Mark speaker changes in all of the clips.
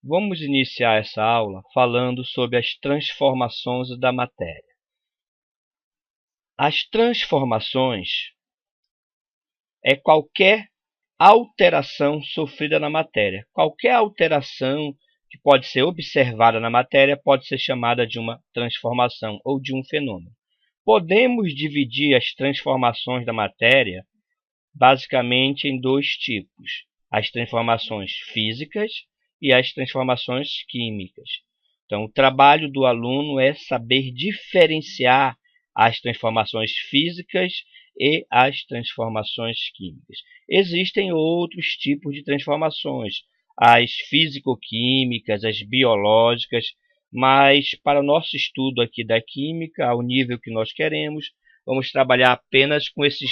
Speaker 1: Vamos iniciar essa aula falando sobre as transformações da matéria. As transformações é qualquer alteração sofrida na matéria. Qualquer alteração que pode ser observada na matéria pode ser chamada de uma transformação ou de um fenômeno. Podemos dividir as transformações da matéria basicamente em dois tipos: as transformações físicas e as transformações químicas. Então, o trabalho do aluno é saber diferenciar as transformações físicas e as transformações químicas. Existem outros tipos de transformações, as físico-químicas, as biológicas, mas para o nosso estudo aqui da química, ao nível que nós queremos, vamos trabalhar apenas com essas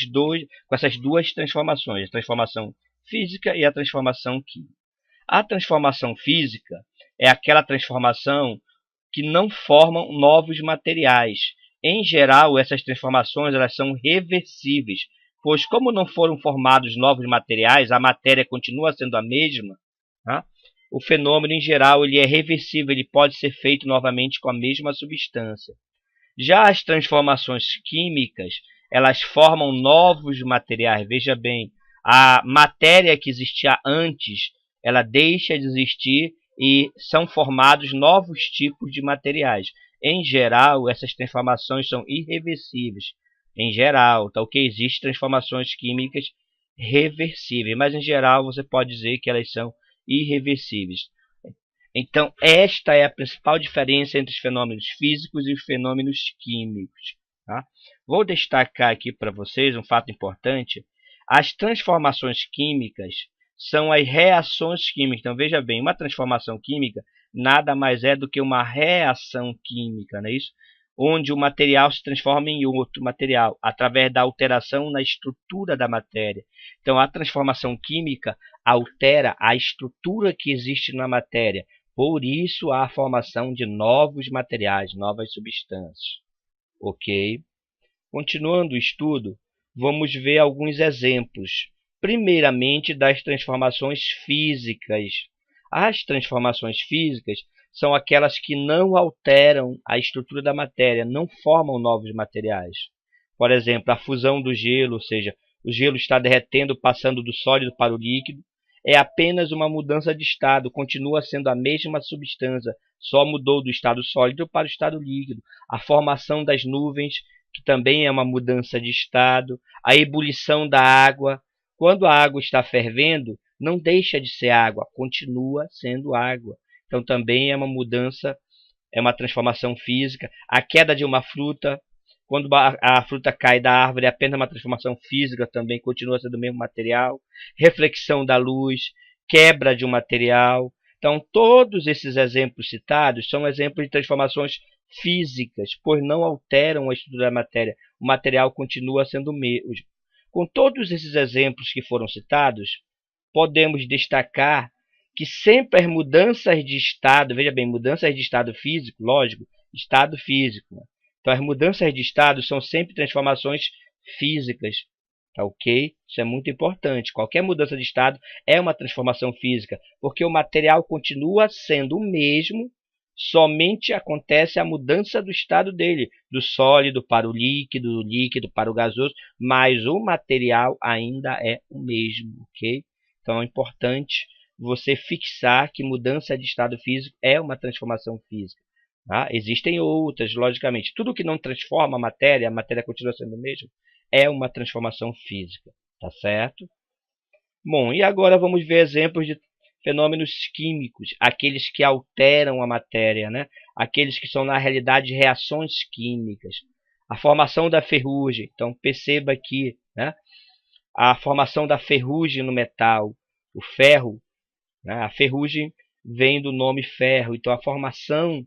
Speaker 1: duas transformações, a transformação física e a transformação química. A transformação física é aquela transformação que não formam novos materiais. Em geral, essas transformações elas são reversíveis, pois como não foram formados novos materiais, a matéria continua sendo a mesma, tá? O fenômeno, em geral, ele é reversível, ele pode ser feito novamente com a mesma substância. Já as transformações químicas, elas formam novos materiais. Veja bem, a matéria que existia antes, ela deixa de existir e são formados novos tipos de materiais. Em geral, essas transformações são irreversíveis. Em geral, tá ok? Existem transformações químicas reversíveis, mas em geral você pode dizer que elas são irreversíveis. Então, esta é a principal diferença entre os fenômenos físicos e os fenômenos químicos. Tá? Vou destacar aqui para vocês um fato importante. As transformações químicas são as reações químicas. Então, veja bem, uma transformação química nada mais é do que uma reação química, não é isso? Onde o material se transforma em outro material, através da alteração na estrutura da matéria. Então, a transformação química altera a estrutura que existe na matéria. Por isso, há a formação de novos materiais, novas substâncias. Ok? Continuando o estudo, vamos ver alguns exemplos. Primeiramente, das transformações físicas. As transformações físicas são aquelas que não alteram a estrutura da matéria, não formam novos materiais. Por exemplo, a fusão do gelo, ou seja, o gelo está derretendo, passando do sólido para o líquido, é apenas uma mudança de estado, continua sendo a mesma substância, só mudou do estado sólido para o estado líquido. A formação das nuvens, que também é uma mudança de estado, a ebulição da água. Quando a água está fervendo, não deixa de ser água, continua sendo água. Então também é uma mudança, é uma transformação física. A queda de uma fruta, quando a fruta cai da árvore, é apenas uma transformação física, também continua sendo o mesmo material. Reflexão da luz, quebra de um material. Então, todos esses exemplos citados são exemplos de transformações físicas, pois não alteram a estrutura da matéria. O material continua sendo o mesmo. Com todos esses exemplos que foram citados, podemos destacar que sempre as mudanças de estado, veja bem, mudanças de estado físico, lógico, estado físico, né? Então, as mudanças de estado são sempre transformações físicas, tá ok? Isso é muito importante. Qualquer mudança de estado é uma transformação física, porque o material continua sendo o mesmo, somente acontece a mudança do estado dele, do sólido para o líquido, do líquido para o gasoso, mas o material ainda é o mesmo, ok? Então, é importante você fixar que mudança de estado físico é uma transformação física. Tá? Existem outras, logicamente. Tudo que não transforma a matéria continua sendo o mesmo, é uma transformação física. Tá certo? Bom, e agora vamos ver exemplos de fenômenos químicos, aqueles que alteram a matéria, né? Aqueles que são, na realidade, reações químicas. A formação da ferrugem. Então, perceba aqui, né? A formação da ferrugem no metal, o ferro, né? A ferrugem vem do nome ferro, então a formação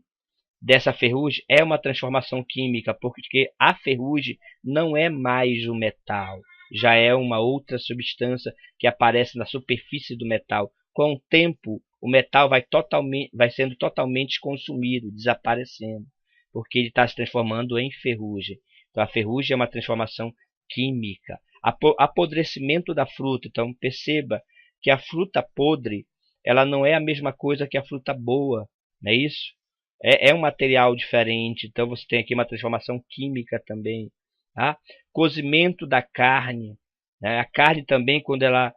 Speaker 1: dessa ferrugem é uma transformação química, porque a ferrugem não é mais o metal, já é uma outra substância que aparece na superfície do metal. Com o tempo, o metal vai sendo totalmente consumido, desaparecendo, porque ele está se transformando em ferrugem. Então, a ferrugem é uma transformação química. Apodrecimento da fruta. Então, perceba que a fruta podre ela não é a mesma coisa que a fruta boa, não é isso? É um material diferente, então você tem aqui uma transformação química também. Tá? Cozimento da carne. Né? A carne também, quando ela,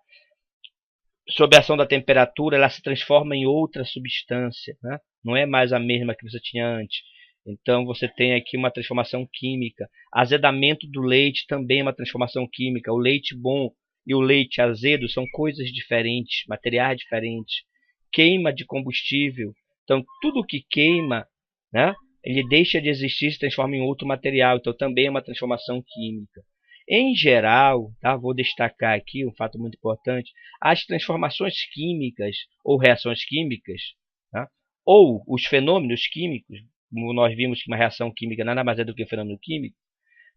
Speaker 1: sob a ação da temperatura, ela se transforma em outra substância. Né? Não é mais a mesma que você tinha antes. Então você tem aqui uma transformação química. Azedamento do leite também é uma transformação química. O leite bom e o leite azedo são coisas diferentes, materiais diferentes. Queima de combustível. Então tudo que queima, né, ele deixa de existir e se transforma em outro material. Então também é uma transformação química. Em geral, tá, vou destacar aqui um fato muito importante: as transformações químicas ou reações químicas, tá, ou os fenômenos químicos, como nós vimos que uma reação química nada mais é do que um fenômeno químico,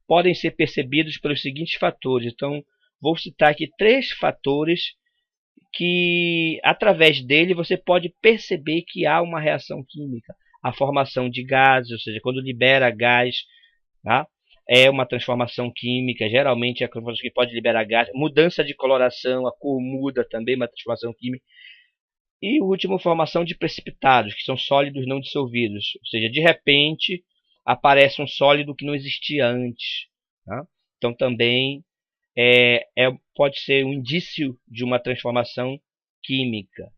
Speaker 1: podem ser percebidos pelos seguintes fatores. Então, vou citar aqui 3 fatores que, através dele, você pode perceber que há uma reação química. A formação de gases, ou seja, quando libera gás, tá? É uma transformação química, geralmente é a transformação que pode liberar gás. Mudança de coloração, a cor muda também, uma transformação química. E o último, formação de precipitados, que são sólidos não dissolvidos. Ou seja, de repente aparece um sólido que não existia antes. Tá? Então também pode ser um indício de uma transformação química.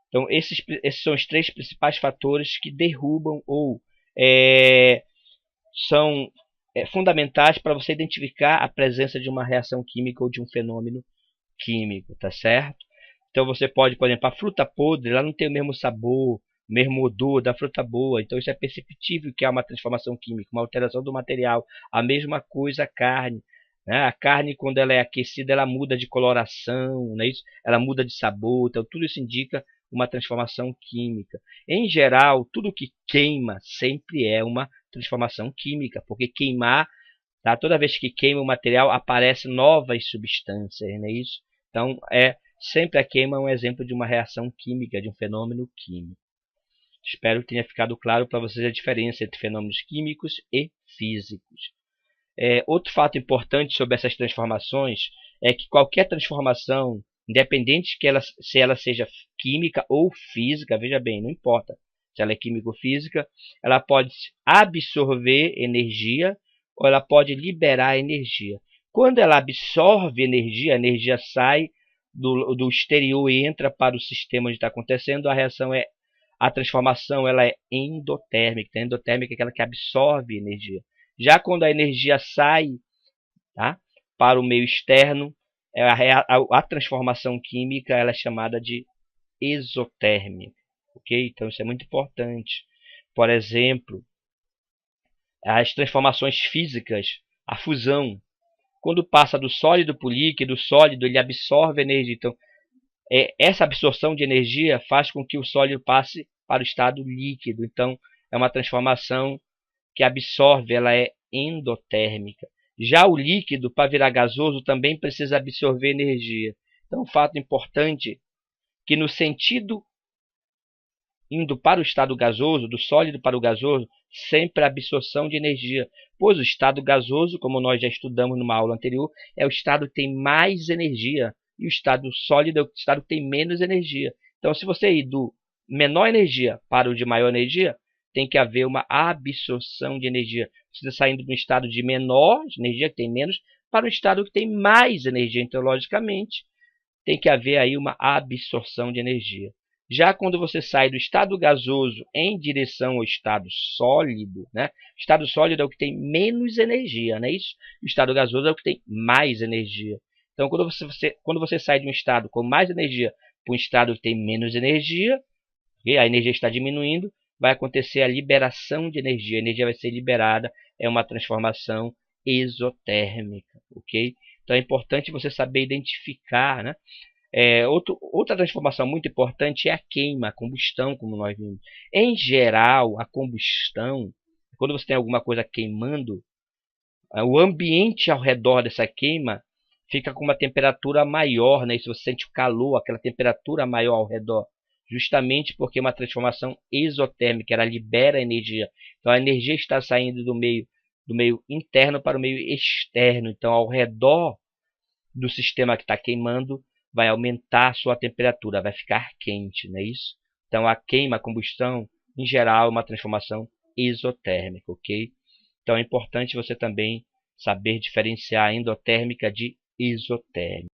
Speaker 1: Então esses são os 3 principais fatores que derrubam ou são fundamentais para você identificar a presença de uma reação química ou de um fenômeno químico, tá certo? Então você pode, por exemplo, a fruta podre, ela não tem o mesmo sabor, o mesmo odor da fruta boa. Então isso é perceptível que há uma transformação química, uma alteração do material. A mesma coisa a carne. Né? A carne, quando ela é aquecida, ela muda de coloração, não é isso? Ela muda de sabor. Então tudo isso indica uma transformação química. Em geral, tudo que queima sempre é uma transformação química, porque queimar, tá? Toda vez que queima o material, aparecem novas substâncias, não é isso? Então, sempre a queima é um exemplo de uma reação química, de um fenômeno químico. Espero que tenha ficado claro para vocês a diferença entre fenômenos químicos e físicos. Outro fato importante sobre essas transformações é que qualquer transformação, independente se ela seja química ou física, veja bem, não importa se ela é química ou física, ela pode absorver energia ou ela pode liberar energia. Quando ela absorve energia, a energia sai do exterior e entra para o sistema onde está acontecendo, a transformação ela é endotérmica. A endotérmica é aquela que absorve energia. Já quando a energia sai, tá, para o meio externo, a transformação química ela é chamada de exotérmica. Okay? Então isso é muito importante. Por exemplo, as transformações físicas, a fusão. Quando passa do sólido para o líquido, o sólido ele absorve energia. Então, essa absorção de energia faz com que o sólido passe para o estado líquido. Então, é uma transformação que absorve, ela é endotérmica. Já o líquido, para virar gasoso, também precisa absorver energia. Então, um fato importante que no sentido indo para o estado gasoso, do sólido para o gasoso, sempre a absorção de energia, pois o estado gasoso, como nós já estudamos numa aula anterior, é o estado que tem mais energia, e o estado sólido é o estado que tem menos energia. Então, se você ir do menor energia para o de maior energia, tem que haver uma absorção de energia. Você está saindo de um estado de menor energia, que tem menos, para um estado que tem mais energia. Então, logicamente, tem que haver aí uma absorção de energia. Já quando você sai do estado gasoso em direção ao estado sólido, né? O estado sólido é o que tem menos energia, não é isso? O estado gasoso é o que tem mais energia. Então, quando você sai de um estado com mais energia para um estado que tem menos energia, e a energia está diminuindo, vai acontecer a liberação de energia. A energia vai ser liberada, é uma transformação exotérmica, ok? Então é importante você saber identificar, né? Outra transformação muito importante é a queima, a combustão, como nós vimos. Em geral, a combustão, quando você tem alguma coisa queimando, o ambiente ao redor dessa queima fica com uma temperatura maior, né? Se você sente o calor, aquela temperatura maior ao redor, justamente porque é uma transformação exotérmica, ela libera energia. Então a energia está saindo do meio interno para o meio externo. Então ao redor do sistema que está queimando, vai aumentar a sua temperatura, vai ficar quente, não é isso? Então a queima, a combustão, em geral, é uma transformação isotérmica, ok? Então é importante você também saber diferenciar a endotérmica de isotérmica.